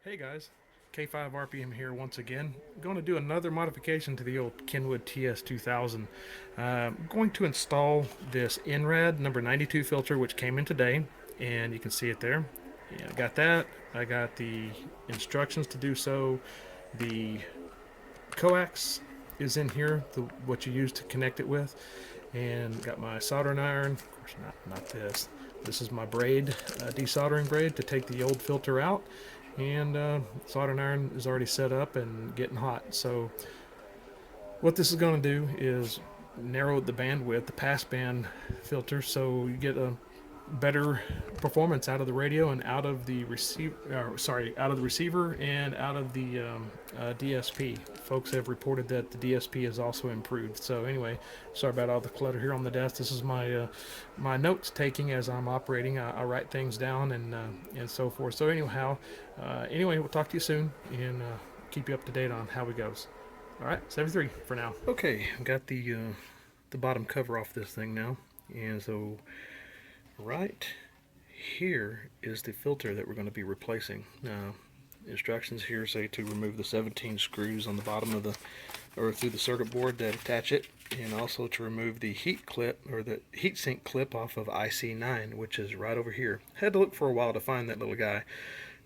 Hey guys, K5 RPM here once again. I'm going to do another modification to the old Kenwood TS-2000. I'm going to install this Inrad number 92 filter which came in today, and you can see it there. Yeah, I got that. I got the instructions to do so. The coax is in here, what you use to connect it with, and got my soldering iron. Of course, not this. This is my braid, desoldering braid to take the old filter out, and soldering iron is already set up and getting hot. So what this is going to do is narrow the bandwidth, the passband filter, so you get a better performance out of the radio and out of the out of the receiver and out of the DSP. Folks have reported that the DSP is also improved. So anyway, sorry about all the clutter here on the desk. This is my my notes taking as I'm operating. I write things down and so forth. So anyhow, anyway, we'll talk to you soon and keep you up to date on how it goes. All right, 73 for now. Okay, got the bottom cover off this thing now, and so right here is the filter that we're going to be replacing. Instructions here say to remove the 17 screws on the bottom of the, or through the circuit board that attach it, and also to remove the heat clip, or the heatsink clip off of IC9, which is right over here. Had to look for a while to find that little guy.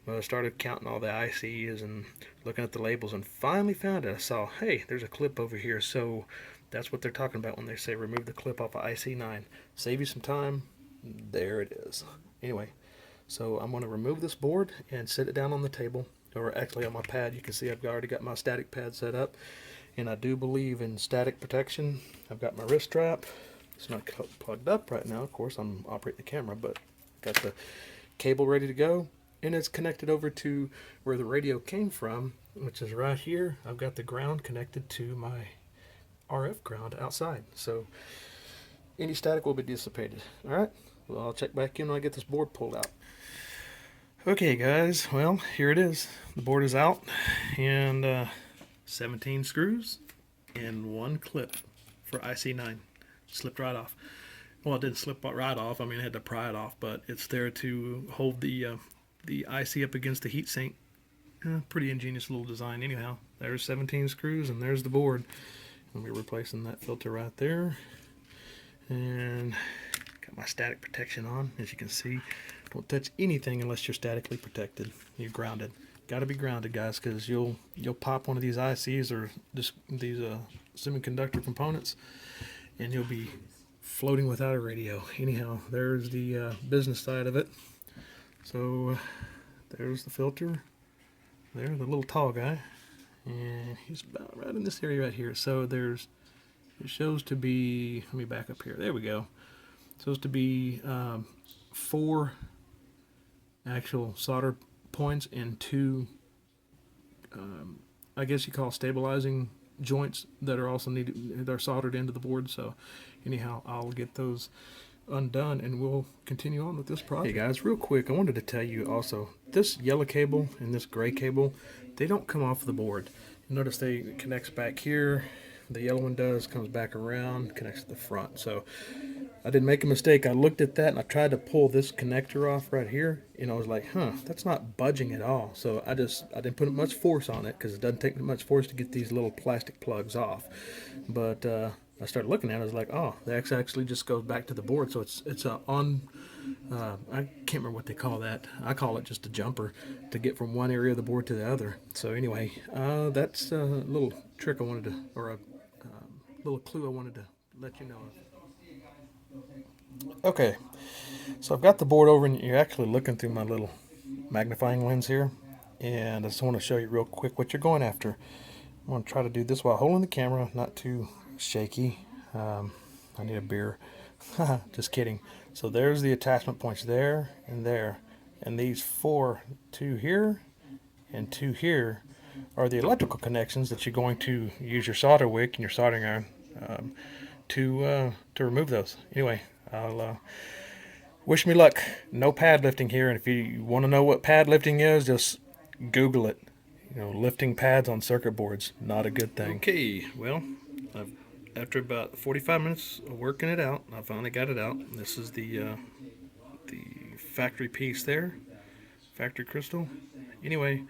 I started counting all the ICs and looking at the labels and finally found it. I saw, hey, there's a clip over here. So that's what they're talking about when they say remove the clip off of IC9. Save you some time. There it is. Anyway, so I'm going to remove this board and set it down on the table, or actually on my pad. You can see I've already got my static pad set up, and I do believe in static protection. I've got my wrist strap. It's not plugged up right now. Of course, I'm operating the camera, but got the cable ready to go, and it's connected over to where the radio came from, which is right here. I've got the ground connected to my RF ground outside, so any static will be dissipated. All right, well, I'll check back in when I get this board pulled out. Okay guys, well, here it is. The board is out, and 17 screws and one clip for IC9. Slipped right off. Well, it didn't slip right off. I mean, I had to pry it off, but it's there to hold the IC up against the heatsink. Pretty ingenious little design. Anyhow, there's 17 screws and there's the board. I'll be replacing that filter right there. And got my static protection on, as you can see. Don't touch anything unless you're statically protected. You're grounded. Got to be grounded, guys, because you'll pop one of these ICs or just these semiconductor components, and you'll be floating without a radio. Anyhow, there's the business side of it. So there's the filter. There, the little tall guy, and he's about right in this area right here. So there's, it shows to be, let me back up here. There we go. It shows to be 4 actual solder points and 2, I guess you call stabilizing joints that are also needed. They're soldered into the board. So anyhow, I'll get those undone and we'll continue on with this project. Hey guys, real quick, I wanted to tell you also, this yellow cable and this gray cable, they don't come off the board. Notice they connects back here. The yellow one does, comes back around, connects to the front. So I didn't make a mistake. I looked at that and I tried to pull this connector off right here, and I was like, that's not budging at all. So I didn't put much force on it because it doesn't take much force to get these little plastic plugs off. But I started looking at it, I was like, oh, that actually just goes back to the board. So it's a I can't remember what they call that. I call it just a jumper to get from one area of the board to the other. So anyway, that's a little trick I wanted to, or a little clue I wanted to let you know of. Okay, so I've got the board over, and you're actually looking through my little magnifying lens here, and I just want to show you real quick what you're going after. I'm going to try to do this while holding the camera, not too shaky. I need a beer. Just kidding. So there's the attachment points there and there, and these 4, 2 here and 2 here, are the electrical connections that you're going to use your solder wick and your soldering iron to remove those. Anyway, I'll wish me luck. No pad lifting here, and if you want to know what pad lifting is, just Google it. You know, lifting pads on circuit boards, not a good thing. Okay, well, after about 45 minutes of working it out, I finally got it out. This is the factory piece there, factory crystal. Anyway,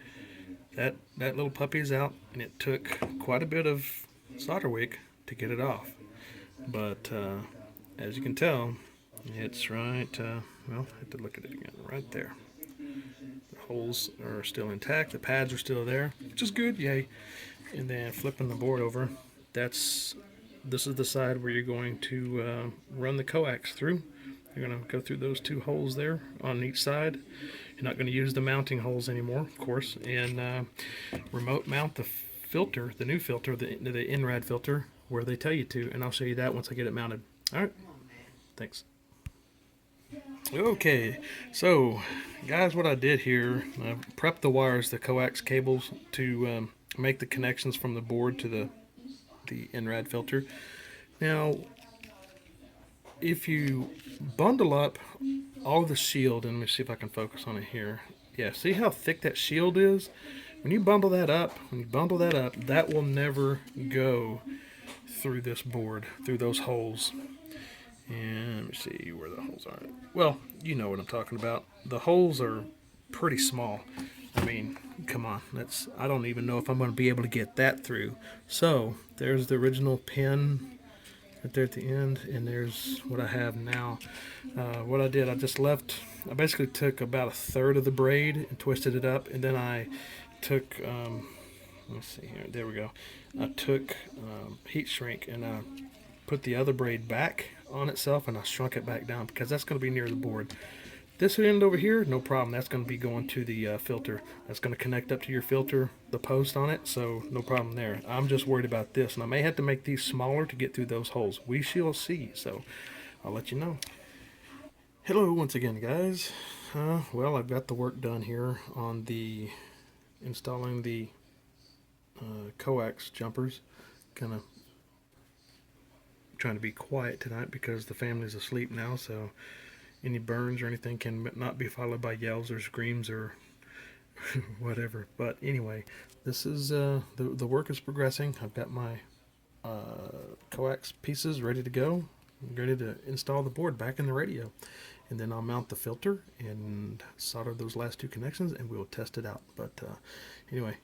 that little puppy is out, and it took quite a bit of solder wick to get it off. But as you can tell, it's right. Well, I have to look at it again. Right there, the holes are still intact. The pads are still there, which is good. Yay! And then flipping the board over, this is the side where you're going to run the coax through. You're going to go through those two holes there on each side. You're not going to use the mounting holes anymore, of course, and remote mount the filter, the new filter, the Inrad filter, where they tell you to, and I'll show you that once I get it mounted. All right, thanks. Okay, so guys, what I did here, I prepped the wires, the coax cables, to make the connections from the board to the Inrad filter. Now, if you bundle up all the shield, and let me see if I can focus on it here. Yeah, see how thick that shield is? When you bundle that up, that will never go through this board, through those holes. And let me see where the holes are. Well, you know what I'm talking about. The holes are pretty small. I mean, come on. I don't even know if I'm going to be able to get that through. So, there's the original pin right there at the end, and there's what I have now. What I did, I basically took about a third of the braid and twisted it up, and then I took, let's see here, there we go. I took heat shrink and I put the other braid back on itself, and I shrunk it back down because that's going to be near the board. This end over here, no problem. That's going to be going to the filter. That's going to connect up to your filter, the post on it, so no problem there. I'm just worried about this, and I may have to make these smaller to get through those holes. We shall see, so I'll let you know. Hello once again, guys. Well, I've got the work done here on the installing the coax jumpers. Kind of trying to be quiet tonight because the family's asleep now, so any burns or anything can not be followed by yells or screams or whatever. But anyway, this is the work is progressing. I've got my coax pieces ready to go. I'm ready to install the board back in the radio, and then I'll mount the filter and solder those last two connections, and we'll test it out. But anyway,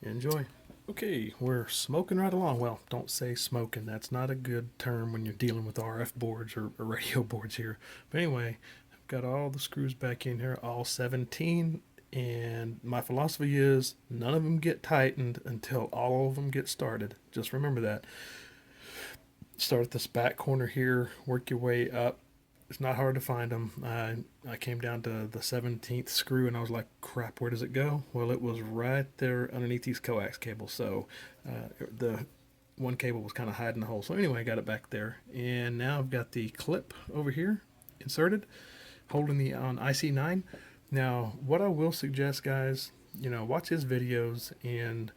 enjoy. Okay, we're smoking right along. Well, don't say smoking. That's not a good term when you're dealing with RF boards or radio boards here. But anyway, I've got all the screws back in here, all 17. And my philosophy is none of them get tightened until all of them get started. Just remember that. Start at this back corner here, work your way up. It's not hard to find them. I came down to the 17th screw, and I was like, crap, where does it go? Well, it was right there underneath these coax cables. So the one cable was kind of hiding the hole. So anyway, I got it back there. And now I've got the clip over here inserted, holding the on IC9. Now, what I will suggest, guys, watch his videos and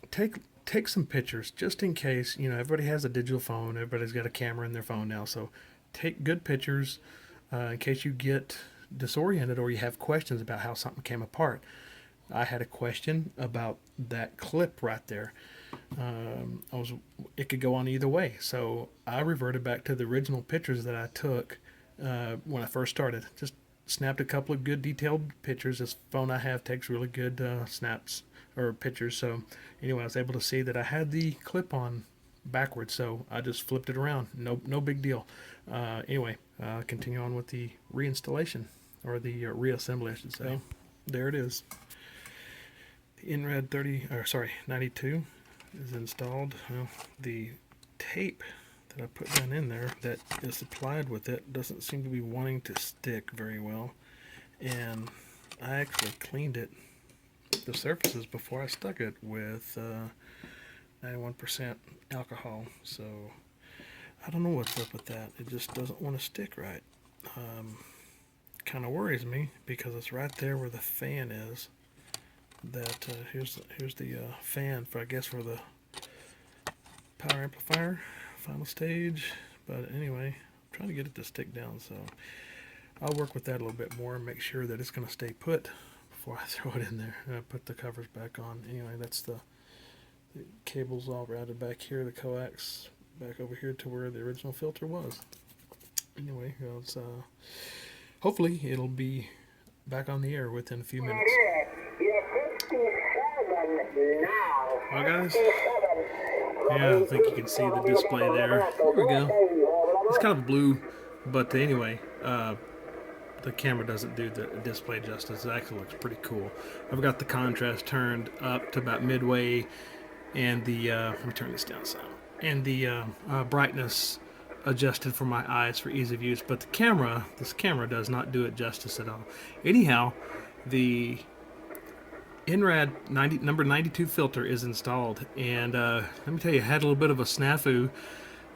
take some pictures just in case. Everybody has a digital phone. Everybody's got a camera in their phone now. So take good pictures in case you get disoriented or you have questions about how something came apart. I had a question about that clip right there. It could go on either way. So I reverted back to the original pictures that I took when I first started. Just snapped a couple of good detailed pictures. This phone I have takes really good snaps or pictures. So anyway, I was able to see that I had the clip on backwards, so I just flipped it around. No big deal. Anyway, continue on with the reinstallation or the reassembly, I should say. There it is. The Inrad 92 is installed. Well, the tape that I put down in there that is supplied with it doesn't seem to be wanting to stick very well, and I actually cleaned the surfaces before I stuck it with 91% alcohol, so I don't know what's up with that. It just doesn't want to stick right. Kind of worries me because it's right there where the fan is. That here's the fan for, I guess, for the power amplifier final stage. But anyway, I'm trying to get it to stick down, so I'll work with that a little bit more and make sure that it's going to stay put before I throw it in there. And I put the covers back on. Anyway, that's the cables all routed back here, the coax back over here to where the original filter was. Anyway, hopefully it'll be back on the air within a few minutes. Well, guys, yeah, I think you can see the display there. There we go. It's kind of blue, but anyway, the camera doesn't do the display justice. It actually looks pretty cool. I've got the contrast turned up to about midway, and the let me turn this down some, and the brightness adjusted for my eyes for ease of use. But this camera does not do it justice at all. Anyhow, the Inrad number 92 filter is installed, and let me tell you, I had a little bit of a snafu.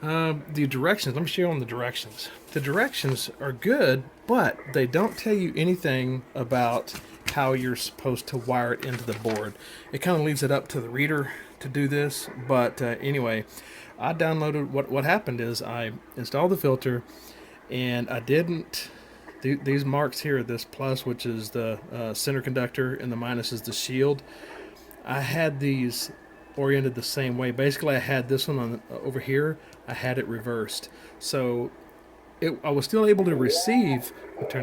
The directions, let me show you on the directions. The directions are good, but they don't tell you anything about how you're supposed to wire it into the board. It kind of leaves it up to the reader to do this, but anyway, I downloaded, what happened is I installed the filter, and I didn't, these marks here, this plus, which is the center conductor, and the minus is the shield. I had these oriented the same way. Basically, I had this one on over here. I had it reversed, so I was still able to receive. Let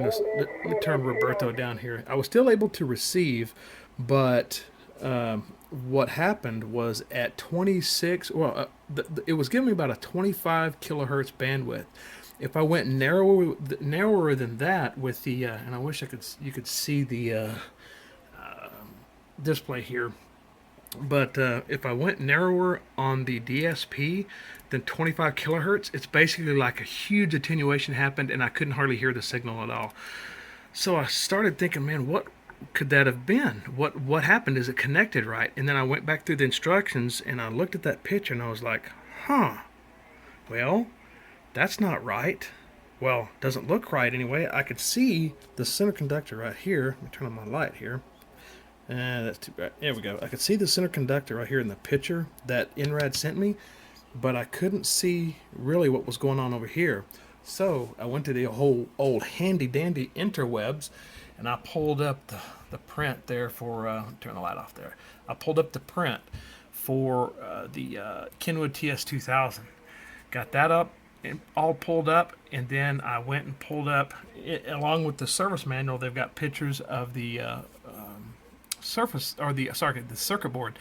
me turn Roberto down here. I was still able to receive, but what happened was at 26. Well, it was giving me about a 25 kilohertz bandwidth. If I went narrower than that with the, and I wish you could see the display here. But if I went narrower on the DSP than 25 kilohertz, it's basically like a huge attenuation happened, and I couldn't hardly hear the signal at all. So I started thinking, man, what could that have been? What happened? Is it connected right? And then I went back through the instructions, and I looked at that picture, and I was like, huh, well, that's not right. Well, it doesn't look right anyway. I could see the center conductor right here. Let me turn on my light here. That's too bad. There we go. I could see the center conductor right here in the picture that Inrad sent me, but I couldn't see really what was going on over here. So I went to the whole old handy dandy interwebs, and I pulled up the print there for, turn the light off there. I pulled up the print for the Kenwood TS-2000. Got that up, and all pulled up, and then I went and pulled up, along with the service manual, they've got pictures of the the circuit board,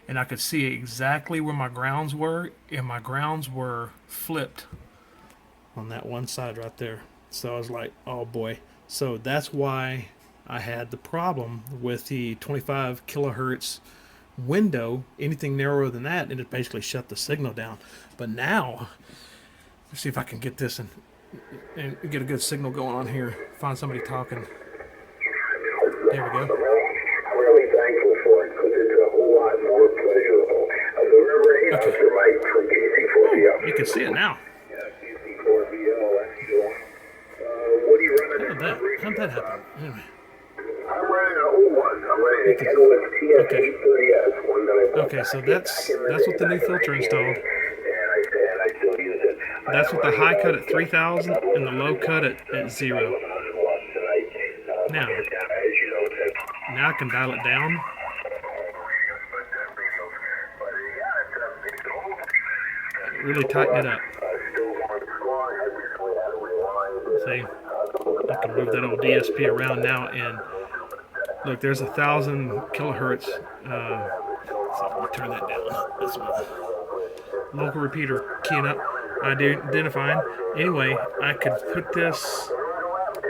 and I could see exactly where my grounds were, and my grounds were flipped on that one side right there. So I was like, oh boy. So that's why I had the problem with the 25 kilohertz window. Anything narrower than that, and it basically shut the signal down. But now, let's see if I can get this and get a good signal going on here. Find somebody talking. There we go. Really thankful for it because it's a whole lot more pleasurable. The Reverend Officer Mike from KC4BL. You can see it now. Yeah, KC4BL. What are you running? How'd that happen? Anyway. I'm running an old one. I'm running a Kenwood TS-2000. One that I bought. Okay, so that's what the new filter installed. And I still use it. That's with the high cut at 3000 and the low cut at 0. Now I can dial it down. Really tighten it up. See, I can move that old DSP around now, and look, there's 1,000 kilohertz. So let me turn that down. This one. Local repeater keying up. Identifying. Anyway, I could put this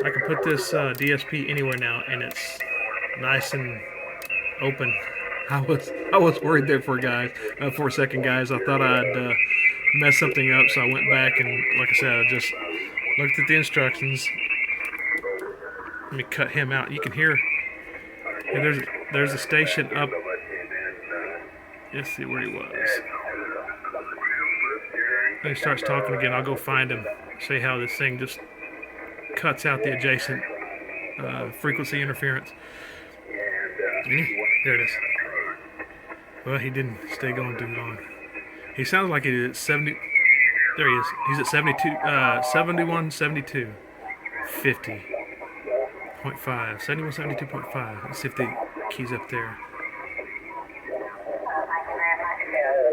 DSP anywhere now, and it's nice and open. I was worried there for a second, guys. I thought I'd mess something up, so I went back and, like I said, I just looked at the instructions. Let me cut him out. You can hear. And there's a station up. Let's see where he was. When he starts talking again, I'll go find him. See how this thing just cuts out the adjacent frequency interference. There it is. Well, he didn't stay going too long. He sounds like he's at 70. There he is. He's at 72, 71, 72, 50.5, 71, 72.5. Let's see if the key's up there.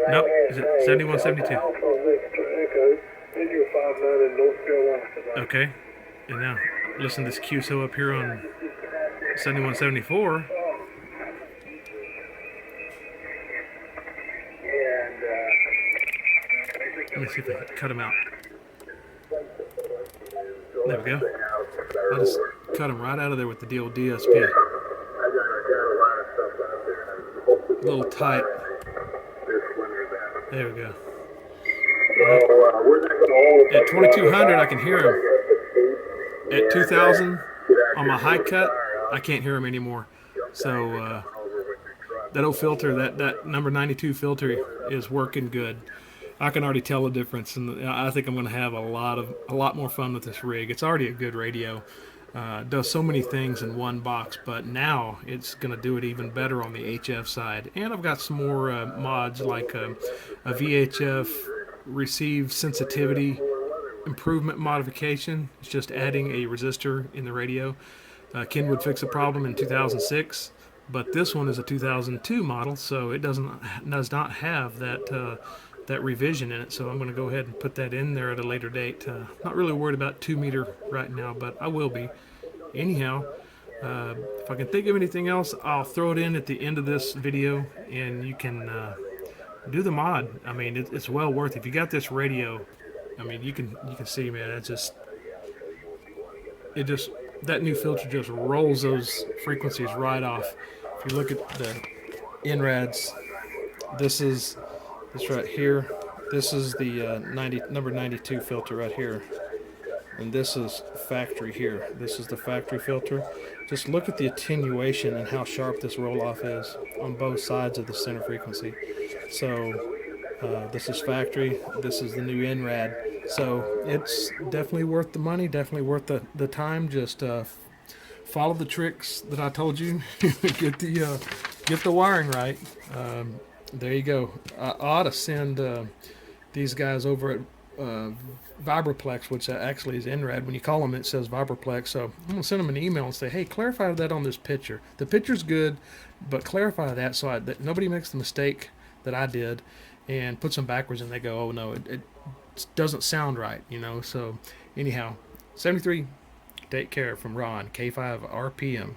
Nope, he's at 71, 72. Okay, and now listen to this QSO up here on 71, 74. see if I can cut them out. There we go. I just cut them right out of there with the old DSP. A little tight. There we go. At 2200, I can hear them. At 2000, on my high cut, I can't hear them anymore. So that old filter, that number 92 filter, is working good. I can already tell the difference, and I think I'm going to have a lot more fun with this rig. It's already a good radio. It does so many things in one box, but now it's going to do it even better on the HF side. And I've got some more mods like a VHF receive sensitivity improvement modification. It's just adding a resistor in the radio. Kenwood fixed a problem in 2006, but this one is a 2002 model, so it does not have that revision in it. So I'm going to go ahead and put that in there at a later date. Not really worried about 2 meter right now, but I will be. Anyhow, if I can think of anything else, I'll throw it in at the end of this video, and you can do the mod. I mean, it's well worth it. If you got this radio, I mean, you can see, man, that new filter just rolls those frequencies right off. If you look at the Inrads, this right here. This is the number 92 filter right here, and this is factory here. This is the factory filter. Just look at the attenuation and how sharp this roll off is on both sides of the center frequency. So this is factory. This is the new Inrad. So it's definitely worth the money. Definitely worth the time. Just follow the tricks that I told you. get the wiring right. There you go. I ought to send these guys over at Vibraplex, which actually is Inrad. When you call them, it says Vibraplex. So I'm going to send them an email and say, hey, clarify that on this picture. The picture's good, but clarify that so that nobody makes the mistake that I did and puts them backwards and they go, oh, no, it doesn't sound right, you know. So anyhow, 73, take care from Ron, K5 RPM.